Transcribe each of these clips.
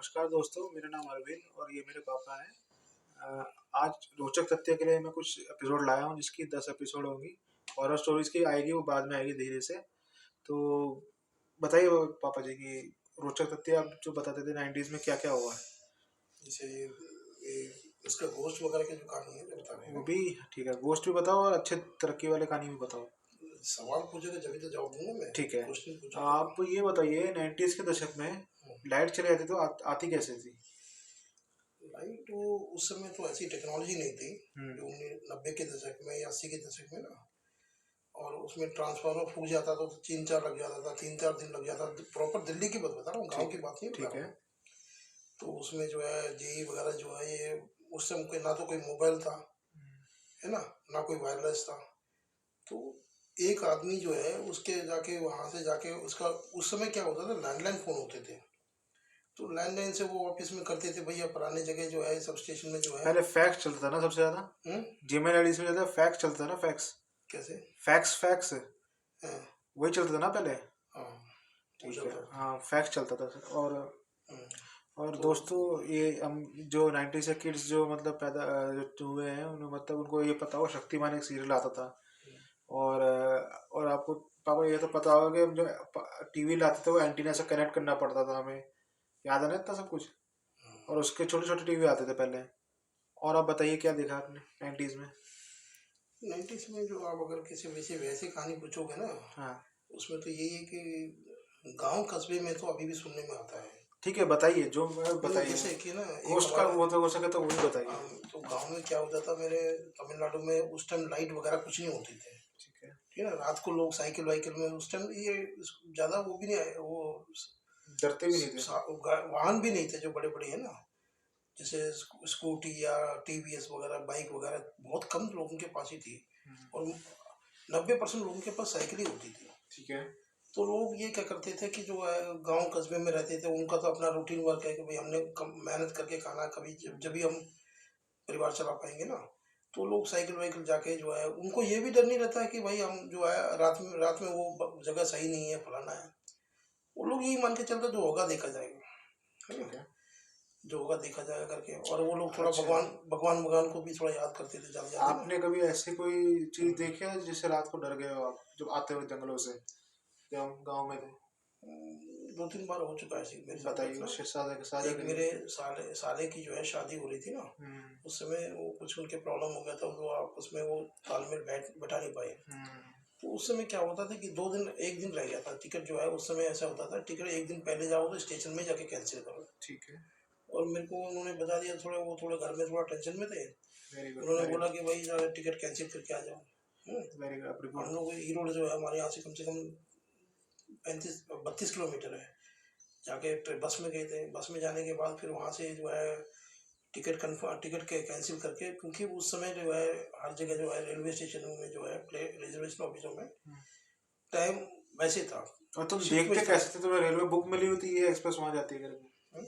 नमस्कार दोस्तों, मेरा नाम अरविंद और ये मेरे पापा हैं। आज रोचक तथ्य के लिए मैं कुछ एपिसोड लाया हूँ जिसकी 10 एपिसोड होंगी। हॉरर स्टोरीज़ की आएगी, वो बाद में आएगी धीरे से। तो बताइए वो पापा जी कि रोचक तथ्य आप जो बताते थे 90s में क्या-क्या हुआ है? जैसे ये इसका गोश्त वगैरह के जो कहानी है जो बता रहे हैं वो ना। भी ठीक है, गोश्त भी बताओ और अच्छे तरक्की वाले कहानी भी बताओ। सवाल पूछोगे जब तो जवाब दूंगा मैं। ठीक है। क्वेश्चन पूछो तो। आप ये बताइए 90s के दशक में लाइट चली जाती तो आती कैसे थी? लाइट वो उस समय तो ऐसी टेक्नोलॉजी नहीं थी हुँ, जो 90 के दशक में या 80 के दशक में ना। और उसमें ट्रांसफार्मर फूक जाता तो 3-4 लग जाता था, 3-4 दिन लग जाता। प्रॉपर दिल्ली की बात बता रहा हूँ, गाँव ठीक की है, बात नहीं बता ठीक रहा है। हूँ। तो उसमें जो है जेई वगैरह जो है ये उस समय ना तो कोई मोबाइल था, है ना कोई वायरलेस था। तो एक आदमी जो है उसके जाके वहां से जाके उसका उस समय क्या होता था, लैंडलाइन फोन होते थे। तो लैंडलाइन से वो ऑफिस में करते थे, भैया पुराने जगह जो है सब स्टेशन में जो है। पहले फैक्स चलता था ना सबसे ज़्यादा? हम्म। जीमेल आईडी से ज़्यादा फैक्स चलता था ना, फैक्स? कैसे? फैक्स फैक्स हाँ। वही चलता था ना पहले? हाँ, वो ठीक है, चलता था। हाँ, फैक्स चलता था सर। हम्म। और तो दोस्तों, ये हम जो 90 से किड्स जो मतलब जो हुए हैं उन्हें मतलब उनको ये पता हो, शक्तिमान एक सीरियल आता था। और आपको पापा ये तो पता होगा कि हम जो टीवी लाते थे वो एंटीना से कनेक्ट करना पड़ता था हमें। याद है ना इतना सब कुछ? और उसके छोटे छोटे टीवी आते थे पहले। और आप बताइए क्या देखा आपने 90s में? 90s में जो आप अगर किसी वैसे वैसी कहानी पूछोगे ना, हाँ, उसमें तो यही है कि गांव कस्बे में तो अभी भी सुनने में आता है। ठीक है, बताइए जो नहीं, बताइए। जैसे कि ना एक गोश्त का हमारे वो तो हो सके तो वही बताइए। तो गांव में क्या होता था, मेरे तमिलनाडु में उस टाइम लाइट वगैरह कुछ नहीं होती थे। ठीक है। ठीक है ना, रात को लोग साइकिल वाइकिल में उस टाइम ये ज्यादा वो भी नहीं आए वो डरते भी नहीं थे। वाहन भी नहीं थे जो बड़े बड़े है ना। जैसे स्कूटी या टीवीएस वगैरह बाइक वगैरह बहुत कम लोगों के पास ही थी। और 90% लोगों के पास साइकिल ही होती थी। ठीक है। तो लोग ये क्या करते थे कि जो है गांव कस्बे में रहते थे, उनका तो अपना रूटीन वर्क है कि भाई हमने मेहनत करके खाना, कभी जब भी हम परिवार चला पाएंगे ना। तो लोग साइकिल वाइकिल जाके जो है, उनको ये भी डर नहीं रहता है कि भाई हम जो है रात में वो जगह सही नहीं है, फलाना है। वो लोग यही मान के चलते जो होगा देखा जाएगा, है ना। ठीक है। जो होगा देखा जाएगा करके, और वो लोग थोड़ा अच्छा, भगवान भगवान भगवान को भी थोड़ा याद करते थे ज्यादा ज्यादा ना। आपने कभी ऐसी कोई चीज देखी है जिससे रात को डर गए हो आप जब आते हो जंगलों से, जब हम गाँव में थे? 2-3 बार हो चुका है ऐसे मेरे साथ बताइए, घटना। उससे साझा साझा एक करिए। मेरे साले साले की जो है शादी हो रही थी ना। हम्म। उस समय वो कुछ उनके प्रॉब्लम हो गया था, तो आपस में वो तालमेल बैठा नहीं पाए। हम्म। तो उस समय क्या होता था कि 2 दिन 1 दिन रह गया था टिकट जो है। उस समय ऐसा होता था, टिकट 1 दिन पहले जाओ तो स्टेशन में जाके कैंसिल करो। ठीक है। और मेरे को उन्होंने बता दिया, थोड़ा वो थोड़ा घर में थोड़ा टेंशन में थे। वेरी गुड, उन्होंने वेरी बोला गुड। कि भाई ज़रा टिकट कैंसिल करके आ जाओ। वेरी गुड, आपने हम गुड। लोग ईरोड जो है हमारे यहाँ से कम 35-32 किलोमीटर है। जाके बस में गए थे। बस में जाने के बाद फिर वहाँ से जो है टिकट के कैंसिल करके, क्योंकि उस समय जो है हर जगह जो है रेलवे स्टेशनों में जो है रिजर्वेशन ऑफिसों में टाइम वैसे था। और तुम शिफ्ट देखते में था। कैसे थे? तुम्हें रेलवे बुक मिली होती है, एक्सप्रेस वहां जाती है करके? हम्म।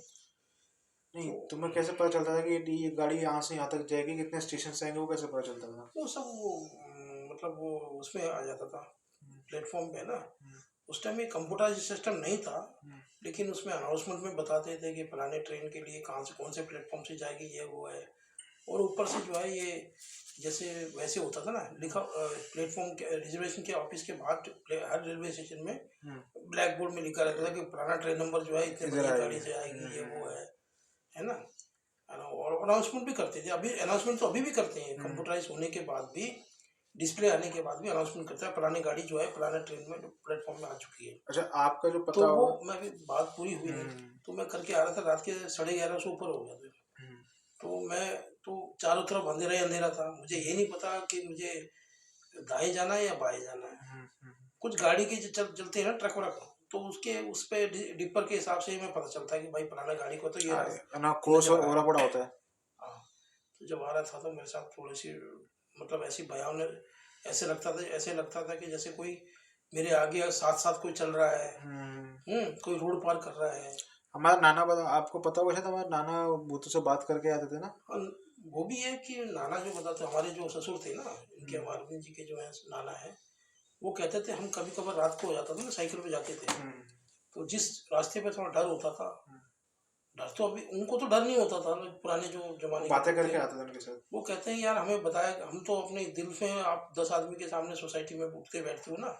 नहीं, तो तुम्हें कैसे पता चलता था कि ये गाड़ी यहाँ से यहाँ तक जाएगी, कितने स्टेशन से आएंगे, वो कैसे पता चलता था? वो सब वो मतलब वो उसमें आ जाता था, प्लेटफॉर्म पे ना। उस टाइम ये कंप्यूटराइज सिस्टम नहीं था, लेकिन उसमें अनाउंसमेंट में बताते थे कि फलाने ट्रेन के लिए कहाँ से कौन से प्लेटफॉर्म से जाएगी, ये वो है। और ऊपर से जो है ये जैसे वैसे होता था ना, लिखा प्लेटफॉर्म के रिजर्वेशन के ऑफिस के बाहर हर रेलवे स्टेशन में ब्लैक बोर्ड में लिखा रहता था कि पुराना ट्रेन नंबर जो है इतने इधर बजे आएगी। गाड़ी से आएगी, ये वो है ना। और अनाउंसमेंट भी करते थे, अभी अनाउंसमेंट तो अभी भी करते हैं, कंप्यूटराइज होने के बाद भी, डिस्प्ले आने के बाद भी अनाउंसमेंट करता है पुरानी गाड़ी जो है पुराने ट्रेन में प्लेटफॉर्म में आ चुकी है। अच्छा, आपका जो तो पता वो हो। मैं अभी बात पूरी हुई नहीं। तो मैं करके आ रहा था, रात के 11:30 से ऊपर हो गया था। तो मैं तो चारों तरफ अंधेरा ही अंधेरा था, मुझे ये नहीं पता कि मुझे दाएं जाना है या बाएं जाना है। कुछ गाड़ी की जो चलते हैं ना, ट्रक व्रक, तो उसके उस पे डिपर के हिसाब से ही मैं पता चलता है कि भाई पुराना गाड़ी को तो ये ना कोस नजर आ रहा ओरा है। पड़ा होता है। हाँ। तो जब आ रहा था तो मेरे साथ थोड़ी सी मतलब ऐसी भयावह, ऐसे लगता था कि जैसे कोई मेरे आगे साथ साथ कोई चल रहा है। कोई रोड पार कर रहा है। हमारा नाना बता, आपको पता होगा शायद, हमारे नाना भूतों से बात करके आते थे ना। और वो भी है कि नाना जो बताते, हमारे जो ससुर थे ना, इनके हमारे जी के जो है नाना है, वो कहते थे हम कभी कभार रात को हो जाता था ना, साइकिल पे जाते थे। तो जिस रास्ते पे थोड़ा डर होता था, डर तो अभी उनको तो डर नहीं होता था, पुराने जो जमाने के बातें लोग थे करके आते थे उनके साथ। वो कहते हैं यार हमें बताया, हम तो अपने दिल में, आप 10 आदमी के सामने सोसाइटी में उठते बैठते हो ना,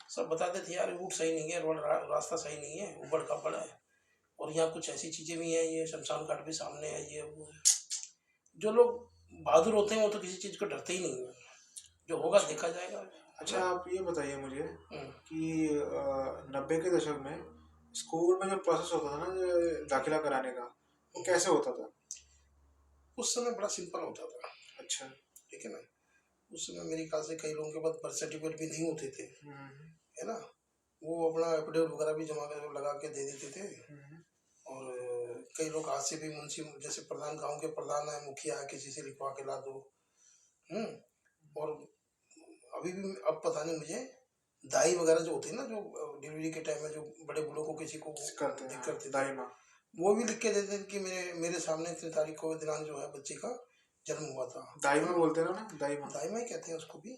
सब बताते थे यार रूट सही नहीं है, रास्ता सही नहीं है, उबड़ खाबड़ है, और यहाँ कुछ ऐसी चीजें भी हैं, ये शमशान घाट भी सामने है, ये वो है। जो लोग बहादुर होते हैं वो तो किसी चीज को डरते ही नहीं है, जो होगा अच्छा। देखा जाएगा, है अच्छा, ना। आप ये बताइए मुझे हम्म। कि 90 के दशक में स्कूल में जो प्रोसेस होता था ना, जो दाखिला कराने का, वो कैसे होता था? उस समय बड़ा सिंपल होता था, अच्छा। ठीक है ना। उस समय मेरे ख्याल से कई लोगों के पास बर्थ सर्टिफिकेट भी नहीं होते थे, हम्म। है ना। वो अपना एफिडेविट वगैरह भी जमा लगा के दे देते थे। हम्म। और कई लोग आज से भी मुंशी, जैसे प्रधान, गांव के प्रधान है, मुखिया है, किसी से लिखवा के ला दो। हम्म। और अभी भी, अब पता नहीं मुझे, दाई वगैरह जो होती है ना, जो डिलीवरी के टाइम में जो बड़े बूढ़ों को किसी को करते हैं, दिक्कत हाँ, होती थी, दाई माँ। वो भी लिख के देते थे कि मेरे मेरे सामने इतनी तारीख को दिनांक जो है बच्चे का जन्म हुआ था, दाई है माँ ना। बोलते हैं ना, दाई माँ। दाई माई कहते हैं उसको भी।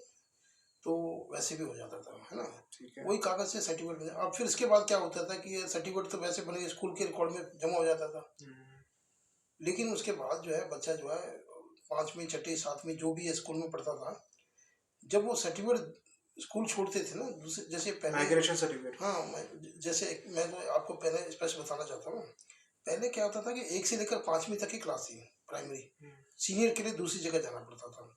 तो वैसे भी हो जाता था, है ना। ठीक है। वही कागज से सर्टिफिकेट बन, अब फिर इसके बाद क्या होता था कि ये सर्टिफिकेट तो वैसे बन के स्कूल के रिकॉर्ड में जमा हो जाता था, लेकिन उसके बाद जो है बच्चा जो है 5वीं 6वीं 7वीं जो भी स्कूल में पढ़ता था, जब वो सर्टिफिकेट स्कूल छोड़ते थे ना, दूसरे जैसे पहले। Migration certificate. हाँ, जैसे मैं तो आपको पहले स्पष्ट बताना चाहता हूँ। पहले क्या होता था कि 1 से लेकर 5वीं तक की क्लास थी प्राइमरी, सीनियर के लिए दूसरी जगह जाना पड़ता था।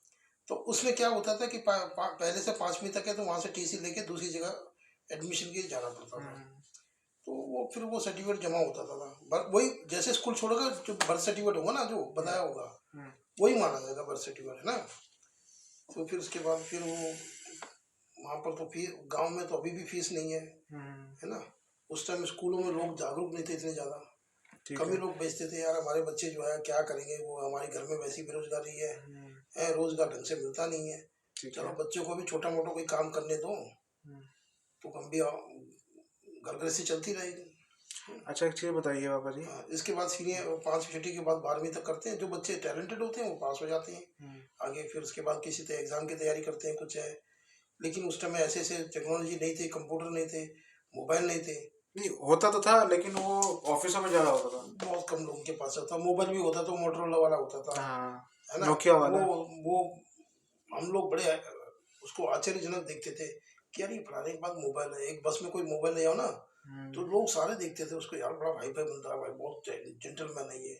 तो उसमें क्या होता था कि पहले से 5वीं तक है तो वहाँ से टीसी लेके दूसरी जगह एडमिशन के लिए जाना पड़ता था। तो वो फिर वो सर्टिफिकेट जमा होता था, वही जैसे स्कूल छोड़ेगा जो बर्थ सर्टिफिकेट होगा ना, जो बताया होगा, वही माना जाएगा बर्थ सर्टिफिकेट, है ना। तो फिर उसके बाद फिर वो वहाँ पर तो फीस, गांव में तो अभी भी फीस नहीं है ना। उस टाइम स्कूलों में लोग जागरूक नहीं थे इतने ज़्यादा, कम ही लोग बेचते थे यार, हमारे बच्चे जो है क्या करेंगे, वो हमारे घर में वैसी बेरोजगारी है, रोजगार ढंग से मिलता नहीं है, चलो बच्चों को भी छोटा मोटा कोई काम करने दो, तो हम भी घर गृहस्थी चलती रहेगी। अच्छा, एक चीज़ बताइए बाबा जी। इसके बाद सीनियर 5वीं 6वीं के बाद 12वीं तक करते हैं, जो बच्चे टैलेंटेड होते हैं वो पास हो जाते हैं आगे, फिर उसके बाद किसी एग्जाम की तैयारी करते हैं, कुछ है। लेकिन उस टाइम ऐसे ऐसे टेक्नोलॉजी नहीं थी, कंप्यूटर नहीं थे, मोबाइल नहीं थे। नहीं, होता तो था लेकिन वो ऑफिसों में ज़्यादा होता था। बहुत कम लोगों के पास होता, मोबाइल भी होता तो मोटरोला वाला होता था, हाँ, है ना। नोकिया वाला। वो हम लोग बड़े उसको आश्चर्यजनक देखते थे कि यार ये फलाने के पास मोबाइल है, एक बस में कोई मोबाइल ले आओ ना, तो लोग सारे देखते थे उसको, यार बड़ा भाई भाई बनता है भाई, बहुत जेंटलमैन है ये,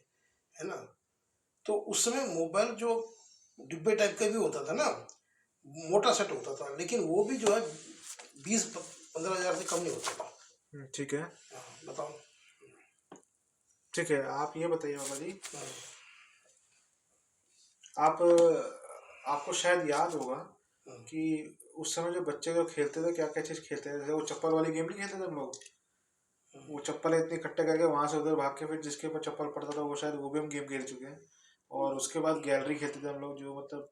है ना। तो उस समय मोबाइल जो डिब्बे टाइप का भी होता था ना, मोटा सेट होता था, लेकिन वो भी जो है 20-15 हज़ार से कम नहीं होता था। ठीक है। बताओ। ठीक है, आप ये बताइए बाबा जी, हाँ। आप आपको शायद याद होगा कि उस समय जो बच्चे जो खेलते थे, क्या क्या चीज़ खेलते थे, जैसे वो चप्पल वाली गेम नहीं खेलते थे हम लोग, वो चप्पल इतनी इकट्ठे करके वहां से उधर भाग के फिर जिसके ऊपर चप्पल पड़ता था वो शायद वो भी हम गेम खेल चुके हैं। और उसके बाद गैलरी खेलते थे हम लोग, जो मतलब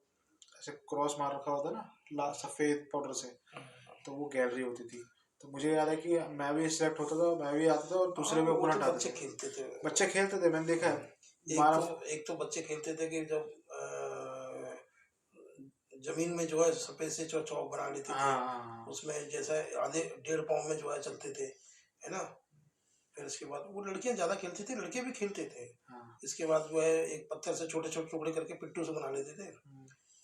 ऐसे क्रॉस मार रखा होता ना सफेद पाउडर से, तो वो गैलरी होती थी। तो मुझे याद है कि मैं भी सिलेक्ट होता था, मैं भी आता था और दूसरे के वो ऊपर तो हटाते बच्चे थे। खेलते थे, बच्चे खेलते थे, मैंने देखा है। एक तो बच्चे खेलते थे कि जब जमीन में जो है सफेद से चौक बना लेते थे, हाँ। उसमें जैसा आधे 1.5 पाँव में जो है चलते थे, है ना। फिर इसके बाद वो लड़कियां ज्यादा खेलती थी, लड़के भी खेलते थे। हाँ। इसके बाद जो है एक पत्थर से छोटे छोटे टुकड़े करके पिट्ठू से बना लेते थे,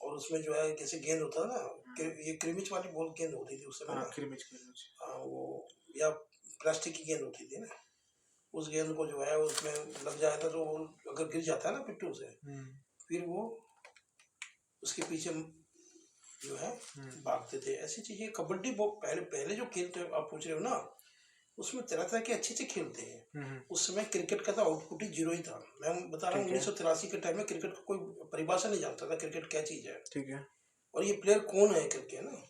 और उसमें जो है जैसे गेंद होता है ना, ये क्रिमिच वाली बॉल गेंद होती थी उस समय ना, क्रिमिच। वो या प्लास्टिक की गेंद होती थी ना, उस गेंद को जो है उसमें लग जाता तो वो अगर गिर जाता है ना पिट्ठू से, फिर वो उसके पीछे जो है भागते थे। ऐसी चीजें, कबड्डी बहुत पहले पहले जो खेलते आप पूछ रहे हो ना, उसमें तरह तरह के अच्छे अच्छे खेलते हैं। उस समय क्रिकेट का तो आउटपुट ही 0 ही था। मैं बता रहा हूँ 1983 के टाइम में क्रिकेट का कोई परिभाषा नहीं जानता था, क्रिकेट क्या चीज है, ठीक है। और ये प्लेयर कौन है करके, ना।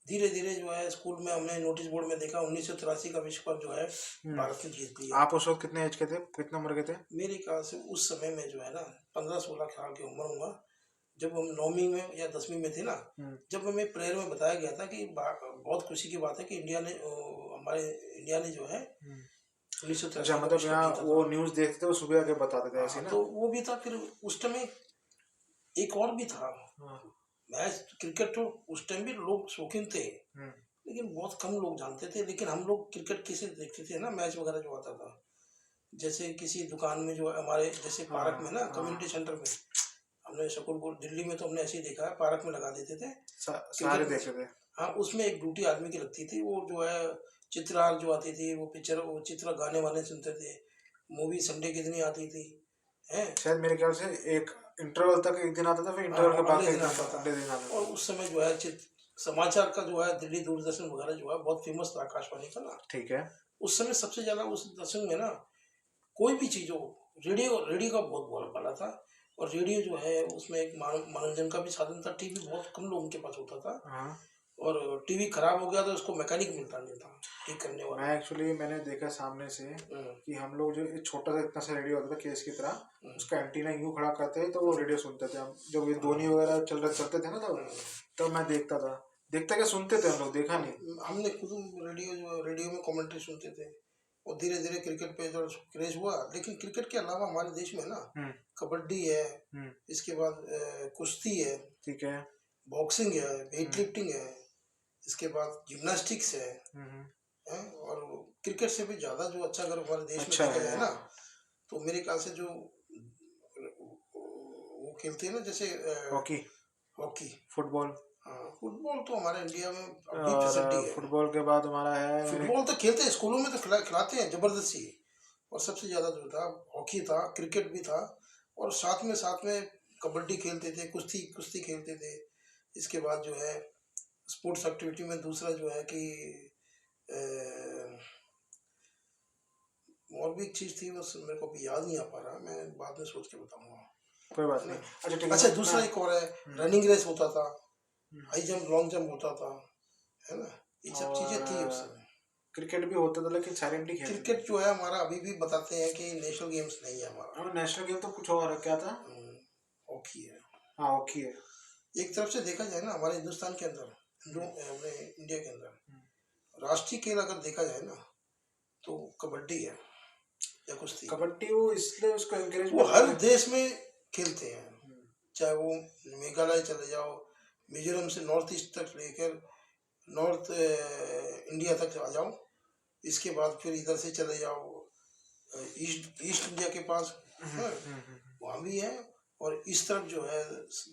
धीरे धीरे जो है स्कूल में हमने नोटिस बोर्ड में देखा, 1983 का विश्व कप जो है भारत ने जीत लिया। आप उस वक्त कितने एज के थे, कितने उम्र के थे? मेरे ख्याल से उस समय में जो है ना 15-16 साल की उम्र होगा, जब हम 9वीं में या 10वीं में थे ना, जब हमें प्रेयर में बताया गया था कि बहुत खुशी की बात है कि इंडिया ने हमारे इंडिया ने जो है 1983 अच्छा, का मतलब विश्व कप यहाँ जीता वो था। न्यूज़ देखते थे, वो सुबह आके बताते थे ऐसे ना। तो वो भी था, फिर उस टाइम एक और भी था मैच क्रिकेट, तो उस टाइम भी लोग शौकीन थे, लेकिन बहुत कम लोग जानते थे, लेकिन हम लोग क्रिकेट किसे देखते थे ना, मैच वगैरह जो आता था, जैसे किसी दुकान में जो है हमारे जैसे पार्क में ना हाँ कम्युनिटी सेंटर में हमने शकरपुर दिल्ली में तो हमने ऐसे ही देखा है, पार्क में लगा देते थे सारे क्रिकेट देखे मैच। थे। हाँ, उसमें एक ड्यूटी आदमी की लगती थी, वो जो है चित्रहार जो आती थी, वो पिक्चर वो चित्र गाने वाने सुनते थे, मूवी संडे के दिन ही आती थी हैं। शायद मेरे ख्याल से एक इंटरवल तक एक दिन आता था, फिर हाँ, इंटरवल के और बाद अगले का एक दिन दिन आता था। अगले दिन आता और था। उस समय जो है समाचार का जो है दिल्ली दूरदर्शन वगैरह जो है बहुत फेमस था, आकाशवाणी का ना। ठीक है। उस समय सबसे ज्यादा उस दशक में ना कोई भी चीज हो, रेडियो रेडियो का बहुत बोल वाला था। और रेडियो जो है उसमें एक मनोरंजन का भी साधन था। टीवी बहुत कम लोगों के पास होता था, हाँ। और टीवी खराब हो गया तो उसको मैकेनिक मिलता नहीं था ठीक करने मैं वाला। एक्चुअली मैंने देखा सामने से हम्म, कि हम लोग जो एक छोटा सा इतना सा रेडियो होता था केस की तरह, हम्म, उसका एंटीना यूं खड़ा करते थे तो वो रेडियो सुनते थे हम, जब ये धोनी हाँ, वगैरह चलते थे ना, तब हम्म। तब मैं देखता था। देखता क्या, सुनते थे हम लोग, देखा नहीं। हमने खुद रेडियो में कमेंट्री सुनते थे। और धीरे धीरे क्रिकेट पे जो क्रेज हुआ, लेकिन क्रिकेट के अलावा हमारे देश में ना हम्म। कबड्डी है, हम्म। इसके बाद कुश्ती है, ठीक है। बॉक्सिंग है, वेट हम्म। लिफ्टिंग है, इसके बाद जिम्नास्टिक्स है। हम्म। हैं? और क्रिकेट से भी ज़्यादा जो अच्छा अगर हमारे देश में अच्छा देखा है, जाए ना, हाँ। तो मेरे ख्याल से जो वो खेलते हैं ना जैसे हॉकी। हॉकी। फुटबॉल। हाँ, फुटबॉल तो हमारे इंडिया में अब भी और फिसड्डी है। फुटबॉल के बाद हमारा है मेरे। फुटबॉल तो खेलते हैं, स्कूलों में तो खिलाते हैं जबरदस्ती। और सबसे ज़्यादा जो था हॉकी था, क्रिकेट भी था, और साथ में कबड्डी खेलते थे, कुश्ती कुश्ती खेलते थे। इसके बाद जो है स्पोर्ट्स एक्टिविटी में दूसरा जो है कि अ, और भी एक चीज़ थी, बस मेरे को अभी याद नहीं आ पा रहा, मैं बाद में सोच के बताऊंगा। कोई बात है नहीं। ना। अच्छा ठीक है, अच्छा, मैं। दूसरा एक और है, हम्म। रनिंग रेस होता था, हम्म। हाई जंप लॉन्ग जंप होता था, है ना। ये सब चीज़ें थी उस और समय। क्रिकेट भी होता था लेकिन साइलेंटली खेलते थे। क्रिकेट जो है हमारा अभी भी बताते हैं कि नेशनल गेम्स नहीं है हमारा। और नेशनल गेम तो कुछ और है, क्या था? हॉकी है। हाँ, हॉकी है। एक तरफ से देखा जाए ना हमारे हिंदुस्तान के अंदर, अपने इंडिया के हम्म। अंदर राष्ट्रीय खेल अगर देखा जाए ना, तो कबड्डी है या कुश्ती। कबड्डी वो इसलिए उसको एनकरेज वो करते हर हैं। देश में खेलते हैं, हम्म। चाहे वो मेघालय चले जाओ, मिजोरम से नॉर्थ ईस्ट तक लेकर नॉर्थ इंडिया तक आ जाओ। इसके बाद फिर इधर से चले जाओ ईस्ट ईस्ट इंडिया के पास है, वहाँ भी है। और इस तरफ जो है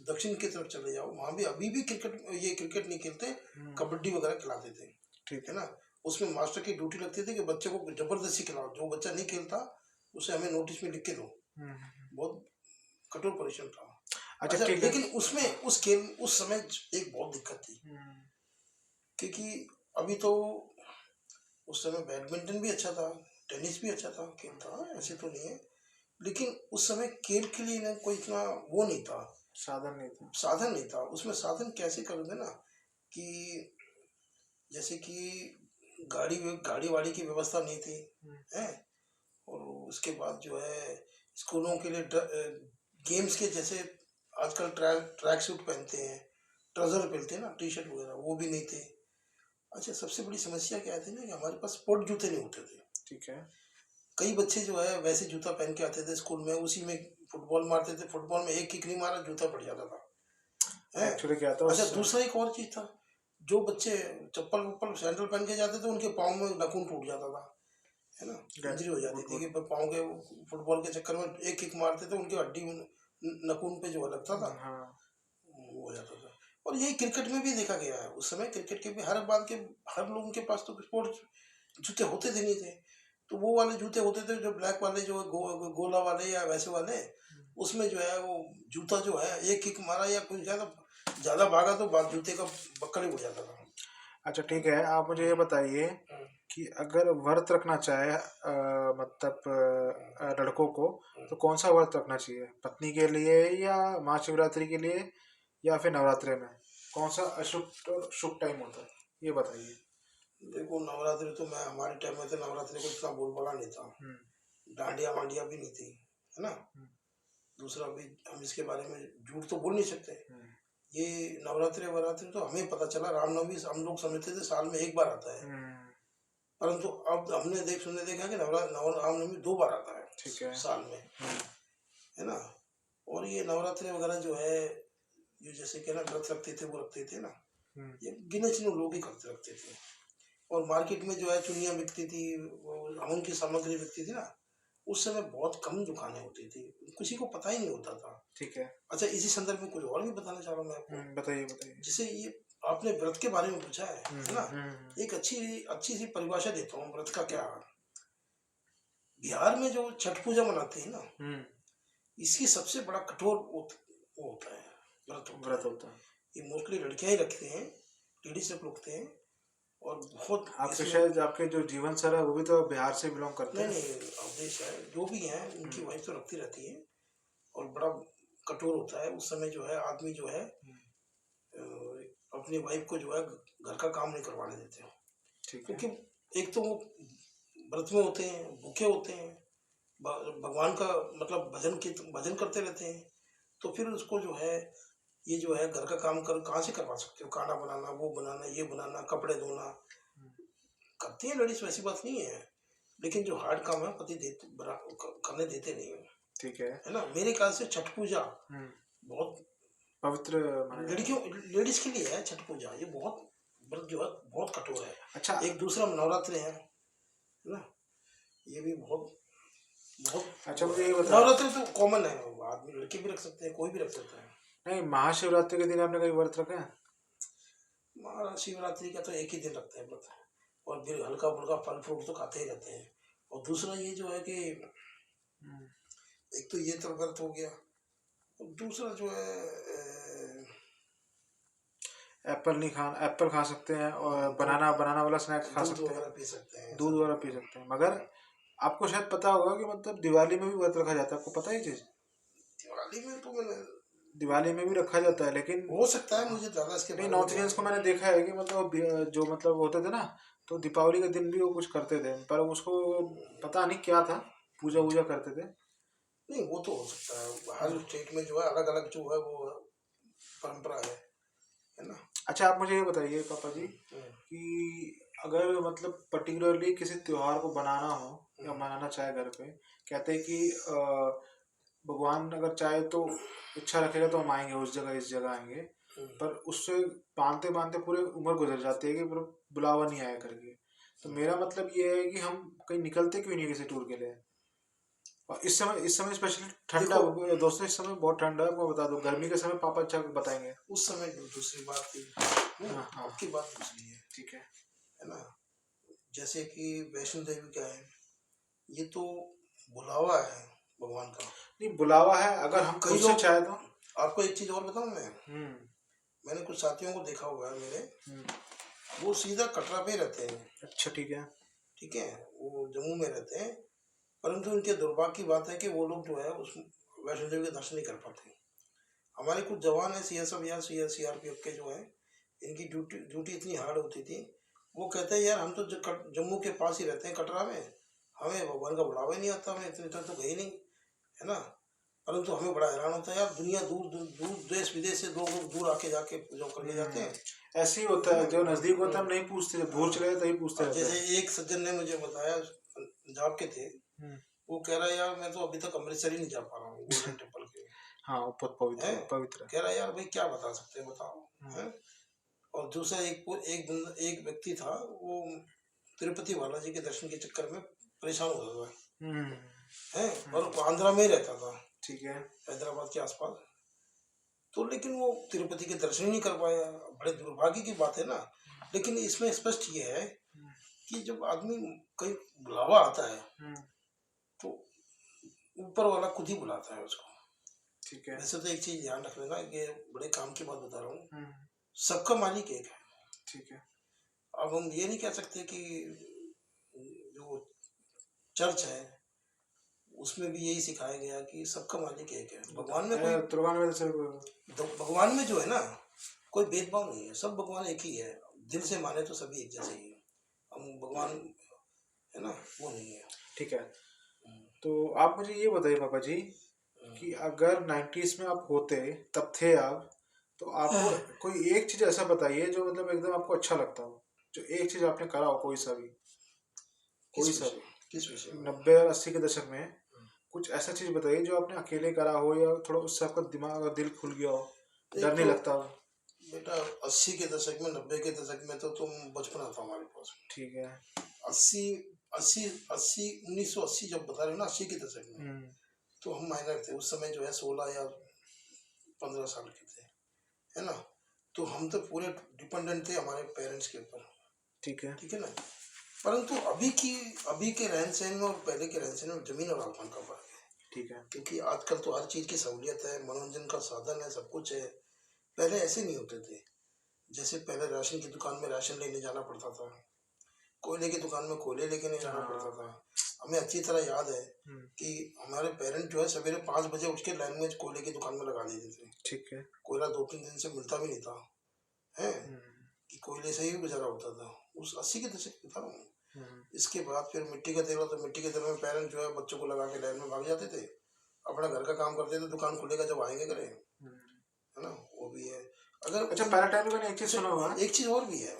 दक्षिण की तरफ चले जाओ, वहाँ भी अभी भी क्रिकेट, ये क्रिकेट नहीं खेलते, कबड्डी वगैरह खिलाते थे। ठीक है है। ना। उसमें मास्टर की ड्यूटी लगती थी कि बच्चे को जबरदस्ती खिलाओ, जो बच्चा नहीं खेलता उसे हमें नोटिस में लिख के दो। बहुत कठोर परिश्रम था। अच्छा अच्छा, ठीक है। लेकिन उसमें उस खेल उस समय एक बहुत दिक्कत थी, क्योंकि अभी तो उस समय बैडमिंटन भी अच्छा था, टेनिस भी अच्छा था, खेल था, ऐसे तो नहीं है। लेकिन उस समय खेल के लिए ना कोई इतना वो नहीं था, साधन नहीं था। साधन नहीं था। उसमें साधन कैसे करोगे ना, कि जैसे कि गाड़ी गाड़ी वाड़ी की व्यवस्था नहीं थी है। और उसके बाद जो है स्कूलों के लिए गेम्स के जैसे आजकल ट्रैक सूट पहनते हैं, ट्राउजर पहनते हैं ना, टी शर्ट वगैरह, वो भी नहीं थे। अच्छा, सबसे बड़ी समस्या क्या थी ना कि हमारे पास स्पोर्ट जूते नहीं होते थे। ठीक है। कई बच्चे जो है वैसे जूता पहन के आते थे स्कूल में, उसी में फुटबॉल मारते थे, फुटबॉल में एक किक नहीं मारा जूता पड़ जाता था है। एक्चुअली क्या था अच्छा, उस। दूसरा एक और चीज था, जो बच्चे चप्पल वप्पल सैंडल पहन के जाते थे उनके पाँव में नाखून टूट जाता था, है ना, इंजरी हो जाती गुड थी गुड। कि पाँव के फुटबॉल के चक्कर में एक किक मारते थे, उनकी हड्डी नाखून पे जो लगता था हाँ। वो हो जाता था। और यही क्रिकेट में भी देखा गया है, उस समय क्रिकेट के भी हर लोगों के पास तो स्पोर्ट्स जूते होते थे नहीं थे। तो वो वाले जूते होते थे जो ब्लैक वाले, जो गोला वाले या वैसे वाले, उसमें जो है वो जूता जो है एक किक मारा या कुछ ज्यादा भागा तो बाद जूते का बक्कल ही उड़ जाता था। अच्छा ठीक है, आप मुझे ये बताइए कि अगर व्रत रखना चाहे मतलब लड़कों को, तो कौन सा व्रत रखना चाहिए, पत्नी के लिए या महाशिवरात्रि के लिए या फिर नवरात्रि में? कौन सा अशुभ और शुभ टाइम होता है, ये बताइए। देखो, नवरात्रि तो मैं हमारे टाइम में तो नवरात्रि को इतना बोलबाला नहीं था, डांडिया वांडिया भी नहीं थी, है ना। दूसरा भी हम इसके बारे में झूठ तो बोल नहीं सकते। ये नवरात्रि वरात्रि तो हमें पता चला, रामनवमी हम लोग समझते थे साल में एक बार आता है, परंतु अब हमने सुनने देखा कि रामनवमी 2 बार आता है ठीक है। साल में, है ना। और ये नवरात्रि वगैरह जो है, ये जैसे कि ना व्रत रखते थे वो रखते थे ना, ये गिने चुने लोग ही करते रखते थे। और मार्केट में जो है चुनियाँ बिकती थी, वो हवन की सामग्री बिकती थी ना, उस समय बहुत कम दुकानें होती थी, किसी को पता ही नहीं होता था। ठीक है। अच्छा, इसी संदर्भ में कुछ और भी बताना चाह रहा हूँ मैं आपको। बताइए, बताइए। जैसे ये आपने व्रत के बारे में पूछा हुँ, है ना? हुँ, हुँ, एक अच्छी सी परिभाषा देता हूँ व्रत का क्या। बिहार में जो छठ पूजा मनाते हैं ना, हुँ, इसकी सबसे बड़ा कठोर वो होता है, व्रत होता व्रत है। होता है। ये मोस्टली लड़कियां ही रखते हैं, लेडीज लोग रखते हैं, और बहुत आपके इसमें। शायद आपके जो जीवन सर है वो भी तो बिहार से बिलॉन्ग करते नहीं हैं। नहीं, अवधेश है, जो भी हैं हुँ, उनकी वाइफ तो रखती रहती है। और बड़ा कठोर होता है उस समय, जो है आदमी जो है हुँ, अपनी वाइफ को जो है घर का काम नहीं करवाने देते हो, ठीक है। क्योंकि एक तो वो व्रत में होते हैं, भूखे होते हैं, भगवान का मतलब भजन करते रहते हैं। तो फिर उसको जो है, ये जो है घर का काम कर कहाँ से करवा सकते हो, खाना बनाना, वो बनाना, ये बनाना, कपड़े धोना। हुँ, करती है लेडीज, वैसी बात नहीं है, लेकिन जो हार्ड काम है पति करने देते नहीं है। ठीक है। है ना? मेरे ख्याल से छठ पूजा हुँ, बहुत पवित्र माना जाता है। लड़कियों लेडीज के लिए है। छठ पूजा ये बहुत व्रत जो है बहुत कठोर है। अच्छा। एक दूसरा नवरात्र है ना? ये भी बहुत बहुत अच्छा, वो मुझे है। ये बताओ। नवरात्र तो कॉमन है, आदमी लड़के भी रख सकते हैं, कोई भी रख सकता है। नहीं, महाशिवरात्रि के दिन आपने कभी व्रत रखा है? महाशिवरात्रि का तो एक ही दिन रखते हैं व्रत, और फिर हल्का फुल्का फल फ्रूट तो खाते ही रहते हैं। और दूसरा ये जो है कि हुँ, एक तो ये तो व्रत हो गया, और दूसरा जो है एप्पल खा सकते हैं और बनाना बनाना वाला स्नैक्स खा दूध सकते हैं, वगैरह पी सकते हैं, दूध ऐसा वगैरह जो पी है। सकते हैं। मगर आपको शायद पता होगा कि मतलब दिवाली में भी व्रत रखा जाता है, आपको पता है ये चीज़? दिवाली में तो मैंने, दिवाली में भी रखा जाता है, लेकिन हो सकता है, मुझे ज़्यादा इसके नहीं, बारे में नॉर्थ ध्यान इंडियंस को नहीं मैंने है। देखा है कि मतलब जो मतलब होते थे ना, तो दीपावली के दिन भी वो कुछ करते थे, पर उसको पता नहीं क्या था, पूजा वूजा करते थे। नहीं, वो तो हो सकता है, हर हाँ। स्टेट में जो है अलग अलग जो है वो परंपरा है ना? अच्छा, आप मुझे ये बताइए पापा जी हम्म, कि अगर मतलब पर्टिकुलरली किसी त्योहार को बनाना हो या हम्म, मनाना चाहे घर पे, कहते हैं कि भगवान अगर चाहे तो इच्छा रखेगा तो हम आएंगे उस जगह, इस जगह आएंगे, हम्म, पर उससे बांधते बांधते पूरे उम्र गुजर जाती है कि फिर बुलावा नहीं आया करके। तो मेरा मतलब ये है कि हम कहीं निकलते क्यों नहीं है किसी टूर के लिए। और इस समय स्पेशली ठंडा, देखो, दोस्तों इस समय बहुत ठंडा है, आपको बता दो, गर्मी के समय पापा अच्छा बताएंगे। उस समय दूसरी बात थी। हाँ, हाँ, आपकी बात दूसरी ठीक है। है ना? जैसे कि वैष्णो देवी क्या है, ये तो बुलावा है भगवान का। नहीं, बुलावा है, अगर हम कई खुद से लोग, चाहे तो। आपको एक चीज और बताऊं मैं, हम्म, मैंने कुछ साथियों को देखा हुआ है मेरे, हम्म, वो सीधा कटरा पे रहते हैं। अच्छा, ठीक है। ठीक है, वो जम्मू में रहते हैं, परंतु इनके दुर्भाग्य की बात है कि वो लोग जो है उस वैष्णो देवी के दर्शन नहीं कर पाते। हमारे कुछ जवान है, सीएसएफ या सीआरपीएफ के जो है, इनकी ड्यूटी ड्यूटी इतनी हार्ड होती थी। वो कहते हैं यार हम तो जम्मू के पास ही रहते हैं, कटरा में, हमें भगवान का बुलावा ही नहीं आता, हमें इतने तक तो गए नहीं, है ना? परंतु हमें बड़ा हैरान होता है यार, दुनिया दूर दूर दूर देश विदेश से लोग दूर आके जाके पूजा करके जाते हम्म, हैं। ऐसे ही है होता ना? है, जो नजदीक होता है हम नहीं पूछते, जब दूर हाँ। चले जाते तभी पूछते अब रहते जैसे हैं। एक सज्जन ने मुझे बताया, पंजाब के थे, हम्म, वो कह रहा है यार मैं तो अभी तक अमृतसर ही नहीं जा पा रहा हूँ गोल्डन टेम्पल के। हाँ, वो बहुत हैं? पवित्र पवित्र है। कह रहा है यार भाई क्या बता सकते हैं बताओ। हम्म, हैं? और दूसरा एक व्यक्ति था, वो तिरुपति बालाजी के दर्शन के चक्कर में परेशान हो रहा था। हम्म, हैं? और हम्म, वो आंध्रा में ही रहता था, ठीक है। हैदराबाद के आसपास। तो लेकिन वो तिरुपति के दर्शन ही नहीं कर पाया, बड़े दुर्भाग्य की बात है ना। लेकिन इसमें स्पष्ट ये है हम्म, कि जब आदमी कहीं बुलावा आता है, हम्म, तो ऊपर वाला खुद ही बुलाता है उसको। ठीक है। वैसे तो एक चीज ध्यान रख लेना, ये बड़े काम की बात बता रहा हूँ, हम्म, सबका मालिक एक है। ठीक है। अब हम ये नहीं कह सकते कि जो चर्च है उसमें भी यही सिखाया गया कि सबका मालिक एक है। भगवान में कोई, तुर्बान में से भगवान में जो है ना, कोई भेदभाव नहीं है, सब भगवान एक ही है। दिल से माने तो सभी एक जैसे ही है। हम भगवान, है ना, वो नहीं है। ठीक है। तो आप मुझे ये बताइए पापा जी कि अगर 90s में आप होते, तब थे आप, तो आपको कोई एक चीज ऐसा बताइए जो मतलब एकदम आपको अच्छा लगता हो, जो एक चीज आपने करा हो, कोई सा भी, कोई किस सा विषय, भी। किस विषय में? 90 और 80 के दशक में कुछ ऐसा चीज बताइए जो आपने अकेले करा हो, या थोड़ा उससे आपका दिमाग और दिल खुल गया हो, एक डर नहीं तो लगता हो। बेटा, 80 के दशक में, 90 के दशक में तो तुम बचपना था हमारे पास। ठीक है। 80 अस्सी अस्सी 1980 जब बता रहे हो ना, 80 के दशक में, तो हम माइनर थे उस समय, जो है 16 या 15 साल के थे, है ना। तो हम तो पूरे डिपेंडेंट थे हमारे पेरेंट्स के ऊपर। ठीक है। ठीक है ना। परंतु अभी के रहन सहन में और पहले के रहन सहन में जमीन और आसमान का फर्क है। ठीक है। क्योंकि आजकल तो हर चीज की सहूलियत है, मनोरंजन का साधन है, सब कुछ है। पहले ऐसे नहीं होते थे। जैसे पहले राशन की दुकान में राशन लेने जाना पड़ता था, कोयले की दुकान में कोयले लेके नहीं जाना पड़ता था। हमें अच्छी तरह याद है कि हमारे पेरेंट जो है सवेरे 5 बजे उठ के लाइन में कोयले की दुकान में लगा देते थे। ठीक है। कोयला 2-3 दिन से मिलता भी नहीं था, है कि कोयले से ही गुजारा होता था उस 80 के दशक में था। इसके बाद फिर मिट्टी का तेल हो, तो मिट्टी के तेल में पेरेंट जो है बच्चों को लगा के लाइन में भाग जाते थे, अपना घर का काम करते थे, दुकान खुलेगा जब आएंगे करें, है ना। वो भी है। अगर अच्छा, पहले टाइम में मैंने एक चीज सुना हुआ, एक चीज और भी है।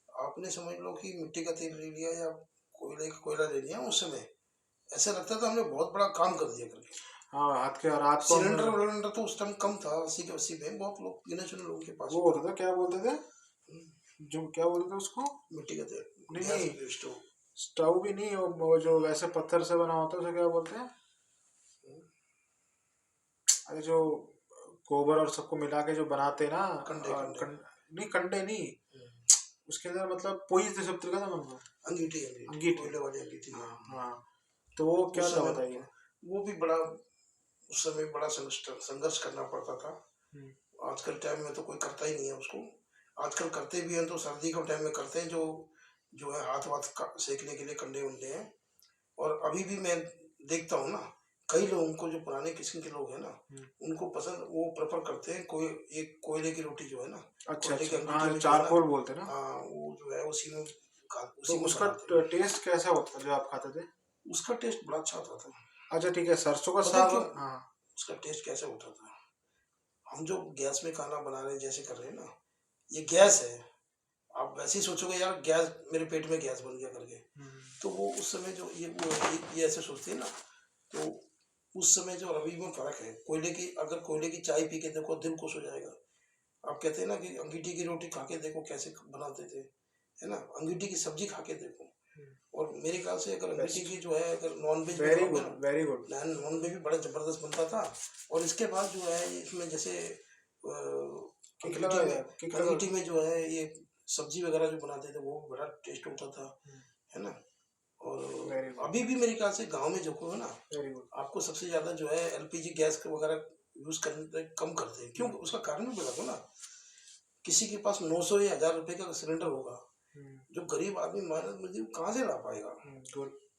आपने समझ लो कि मिट्टी का तेल ले लिया या कोयला ले लिया, उस समय ऐसा लगता था हमने बहुत बड़ा काम कर दिया करके। हाँ, हाथ के रात को सिलेंडर विलेंडर तो उस टाइम कम था, 80 में बहुत लोग, गिने चुने लोगों के पास वो होता था, क्या बोलते थे, जो क्या बोलते थे उसको, मिट्टी का तेल, नहीं स्टोव, स्टोव भी नहीं, वो जो वैसे पत्थर से बना होता है उसे क्या बोलते हैं, अरे जो गोबर और सबको मिला के जो बनाते हैं ना, कंडे नहीं कंडे नहीं, उसके अंदर मतलब पोई से सब तरीका था बनना, अंगीठी अंगीठी। कोयले वाली अंगीठी। हाँ, तो वो क्या था बताइए। वो भी बड़ा, उस समय बड़ा संघर्ष करना पड़ता था। आजकल टाइम में तो कोई करता ही नहीं है उसको। आजकल करते भी हैं तो सर्दी के टाइम में करते हैं, जो है हाथ वाथ सेकने के लिए कंडे उंडे हैं। और अभी भी मैं देखता हूँ ना, कई लोगों को, जो पुराने किस्म के लोग हैं ना, उनको पसंद, वो प्रेफर करते हैं कोई एक कोयले की रोटी जो है ना, अच्छा कोयले की अच्छा, अंगीठी हाँ में जो है ना, चारकोल बोलते हैं ना, हाँ वो जो है उसी में तो उसी में उसका बनाते हैं। टेस्ट कैसा होता था जो आप खाते थे। उसका टेस्ट बड़ा अच्छा होता था। अच्छा ठीक है, सरसों का पता है साग। क्यों हाँ। उसका टेस्ट कैसे होता था? हम जो गैस में खाना बना रहे हैं, जैसे कर रहे हैं ना, ये गैस है। आप वैसे ही सोचोगे यार गैस, मेरे पेट में गैस बन गया करके। तो वो उस समय जो ये ऐसे सोचते हैं ना, तो उस समय जो अभी में फर्क है। कोयले की, अगर कोयले की चाय पी के देखो दिल खुश हो जाएगा। आप कहते हैं ना कि अंगीठी की रोटी खा के देखो कैसे बनाते थे, है ना। अंगीठी की सब्जी खा के देखो। और मेरे ख्याल से अगर अंगीठी की जो है, अगर नॉन वेज वेरी बनाओगे गुड, ना, वेरी गुड। नॉन वेज भी बड़ा जबरदस्त बनता था। और इसके बाद जो है इसमें जैसे किक लगा यार, किक लगा। अंगीठी में जो है ये सब्जी वगैरह जो बनाते थे वो बड़ा टेस्ट होता था, है ना। और अभी भी मेरे ख्याल से गांव में जो को ना, आपको सबसे ज्यादा जो है एलपीजी गैस वगैरह यूज करने कम करते हैं। क्यों? उसका कारण भी बता दो ना। किसी के पास 900 या 1000 रुपए का सिलेंडर होगा, जो गरीब आदमी मेहनत मजदूर कहाँ से ला पाएगा।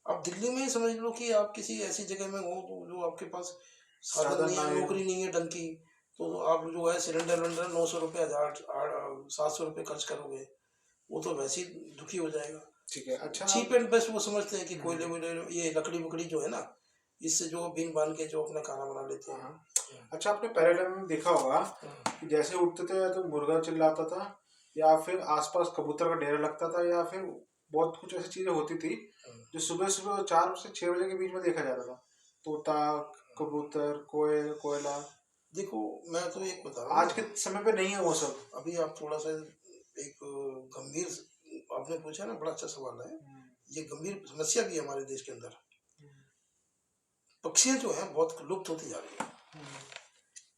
आप दिल्ली में ही समझ लो कि आप किसी ऐसी जगह में हो तो जो आपके पास साधन नहीं है, नौकरी नहीं है ढंग की, तो आप जो है सिलेंडर विलेंडर 900 रुपये, 700 रुपये खर्च करोगे, वो तो वैसे ही दुखी हो जाएगा। ठीक है। अच्छा, चीप एंड बेस्ट वो समझते हैं कि कोयले वोयले, ये लकड़ी वकड़ी जो है ना, इससे जो बीन बान के जो अपना खाना बना लेते हैं। अच्छा, आपने पहले टाइम में देखा होगा कि जैसे उठते थे तो मुर्गा चिल्लाता था, या फिर आसपास कबूतर का डेरा लगता था, या फिर बहुत कुछ ऐसी चीजें होती थी जो सुबह सुबह 4 से 6 बजे के बीच में देखा जाता था। तोता, कबूतर, कोयल, कोयला। देखो मैं तो एक बता रहा हूँ, आज के समय पे नहीं है वो सब। अभी आप थोड़ा सा एक गंभीर, आपने पूछा ना, बड़ा अच्छा सवाल है। ये गंभीर समस्या भी है हमारे देश के अंदर। पक्षियां जो है बहुत लुप्त होती जा रही है।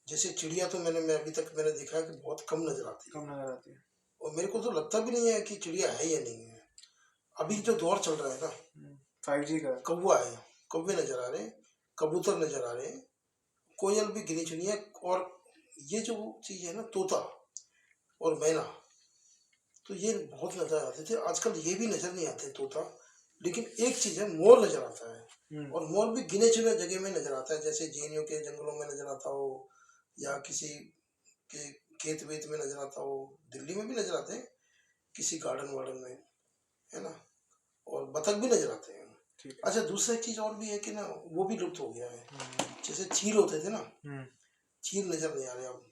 जैसे चिड़िया तो मैं अभी तक मैंने देखा है कि बहुत कम नजर आती है। और मेरे को तो लगता भी नहीं है कि चिड़िया है या नहीं है। अभी जो दौर चल रहा है ना, 5G का, कौवा है, कौवे नजर आ रहे हैं, कबूतर नजर आ रहे हैं, कोयल भी गिनी चुनी है। और ये जो चीज है ना, तोता और मैना, तो ये बहुत नजर आते थे। आजकल ये भी नजर नहीं आते तोता। लेकिन एक चीज है, मोर नजर आता है। और मोर भी गिने चुने जगह में नजर आता है, जैसे जेएनयू के जंगलों में नजर आता हो, या किसी के खेत वेत में नजर आता हो। दिल्ली में भी नजर आते हैं किसी गार्डन वार्डन में, है ना। और बतख भी नजर आते हैं। अच्छा, दूसरा एक चीज और भी है कि ना, वो भी लुप्त हो गया है। जैसे चील होते थे ना, चील नजर नहीं आ रहे अब,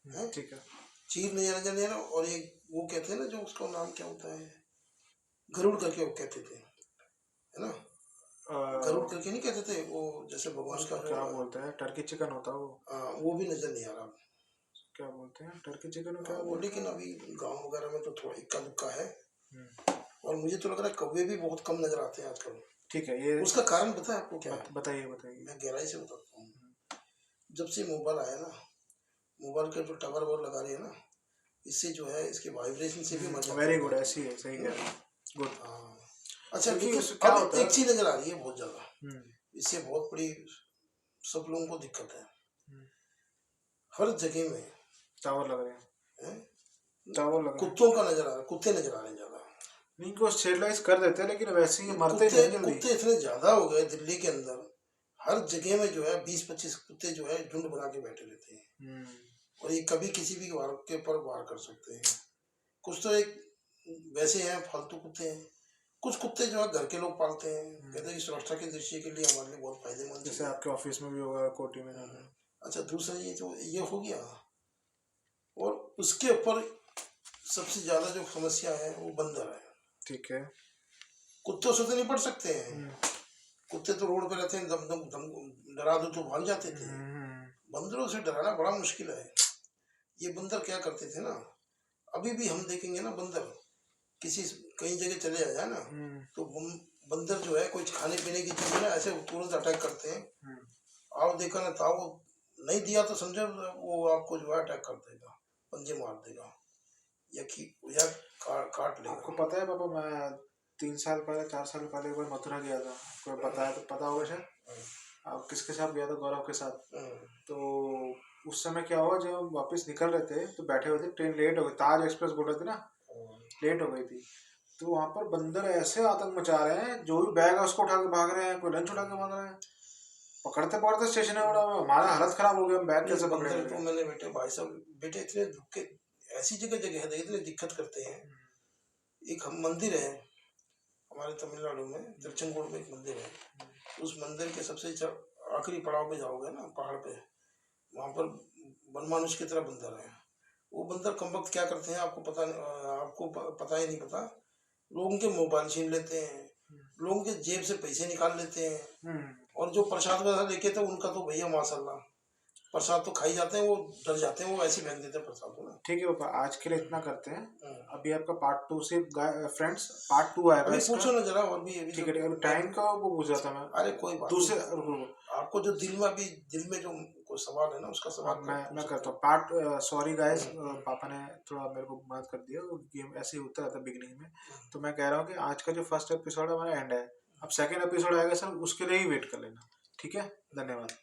है। ठीक है। चील नजर नहीं आ रहा। और ये वो कहते हैं ना, जो उसका नाम क्या होता है, गरुड़ करके वो कहते थे, है ना। गरुड़ करके नहीं कहते थे वो, जैसे भगवान का क्या बोलते हैं, टर्की चिकन होता है वो भी नजर नहीं आ रहा। क्या बोलते हैं टर्की चिकन, क्या वो, बोलते लेकिन अभी गांव वगैरह में तो थोड़ा इक्का दुक्का है। और मुझे तो लग रहा है कौवे भी बहुत कम नजर आते हैं आजकल। ठीक है, ये उसका कारण पता है आपको क्या है? बताइए बताइए। मैं गहराई से बताता हूँ। जब से मोबाइल आया ना, मोबाइल के जो टावर वो लगा रहे हैं ना, इससे जो है इसके वाइब्रेशन से भी मर जाते वेरी हैं गुड, बहुत ऐसी है, सही कह लोग। रहे हैं, गुड। हाँ। अच्छा, क्योंकि लेकिन उससे क्या अब होता एक है। चीज नजर आ रही है बहुत ज्यादा, हम्म, इससे बहुत बड़ी सब लोगों को दिक्कत है। हम्म, हर जगह में टावर लग रहे हैं, है, टावर लग रहे हैं। कुत्तों का नजर आ रहा है, कुत्ते नजर आ रहे हैं ज्यादा। नहीं, को स्टेरलाइज कर देते हैं, लेकिन वैसे ही मरते नहीं कुत्ते हैं जल्दी। कुत्ते इतने ज्यादा हो गए दिल्ली के अंदर, हर जगह में जो है 20-25 कुत्ते जो है झुंड बना के बैठे रहते हैं। हम्म, और ये कभी किसी भी वार के ऊपर वार कर सकते हैं। कुछ तो एक वैसे हैं फालतू कुत्ते हैं, कुछ कुत्ते जो है घर के लोग पालते हैं, कहते हैं कि सुरक्षा के दृष्टि के लिए हमारे लिए बहुत फायदेमंद चीज जैसे है। आपके ऑफिस में भी होगा, कोटी में होगा। अच्छा, दूसरा ये जो ये हो गया, और उसके ऊपर सबसे ज्यादा जो समस्या है वो बंदर है। ठीक है। कुत्तों से तो निपट सकते हैं, हम्म, कुत्ते तो रोड पे रहते हैं, दम दम दम डरा दो तो भाग जाते थे। हम्म, बंदरों से डराना बड़ा मुश्किल है। ये बंदर क्या करते थे ना, अभी भी हम देखेंगे ना, बंदर किसी कहीं जगह चले आ जाए ना, हम्म, तो बंदर जो है कोई खाने पीने की चीज है ना, ऐसे तुरंत अटैक करते हैं। हम्म। आप देखा ना था, वो नहीं दिया तो समझो वो आपको जो है अटैक कर देगा, पंजे मार देगा, या या काट आपको लेगा। पता है पापा, मैं 3 साल पहले 4 साल पहले एक बार मथुरा गया था, आपको बताया तो पता होगा शायद। आप किसके साथ गया था? गौरव के साथ। तो उस समय क्या हुआ, जब हम वापस निकल रहे थे तो बैठे हुए थे, ट्रेन लेट हो गई, ताज एक्सप्रेस बोल रहे थे ना, लेट हो गई थी। तो वहां पर बंदर ऐसे आतंक मचा रहे हैं, जो भी बैग है उसको उठा के भाग रहे हैं, कोई लंच उठा के भाग रहे हैं, पकड़ते पकड़ते स्टेशन में उड़ा। हमारा हालत खराब हो गया, हम बैग कैसे बंदर तो पकड़ेंगे। मैंने बेटे भाई साहब बेटे इतने दुख के ऐसी जगह जगह है इतने दिक्कत करते हैं। एक हम मंदिर है हमारे तमिलनाडु में, तिरुचेंगोड में एक मंदिर है। उस मंदिर के सबसे आखिरी पड़ाव पे जाओगे ना, पहाड़ पे, वहाँ पर वनमानुष की तरह बंदर है। वो बंदर कम वक्त क्या करते हैं आपको पता नहीं, आपको पता ही नहीं पता। लोगों के मोबाइल छीन लेते हैं, लोगों के जेब से पैसे निकाल लेते हैं, हम्म। और जो प्रसाद वगैरह लेके थे उनका तो भैया माशाल्लाह प्रसाद तो खाई जाते हैं, वो डर जाते हैं, वो ऐसे फेंक देते हैं प्रसाद को ना। ठीक है पापा, आज के लिए इतना करते हैं। हम्म। अभी आपका पार्ट 2 से फ्रेंड्स, पार्ट 2 आएगा अभी इसका। पूछो ना जरा, और भी अभी ठीक तो है, ठीक है, अभी टाइम का वो पूछ रहा था मैं। अरे कोई बात दूसरे, नहीं, रुको रुको। आपको जो दिल में अभी दिल में जो कोई सवाल है ना उसका हाँ, सवाल कर मैं पूछ करता सकते हूँ पार्ट। सॉरी गाइस, हो। पापा ने थोड़ा मेरे को मदद कर दिया, वो गेम ऐसे ही होता रहता है बिगनिंग में। तो मैं कह रहा हूँ कि आज का जो फर्स्ट एपिसोड है हमारा एंड है, अब सेकंड एपिसोड आएगा सर, उसके लिए ही वेट कर लेना। ठीक है, धन्यवाद।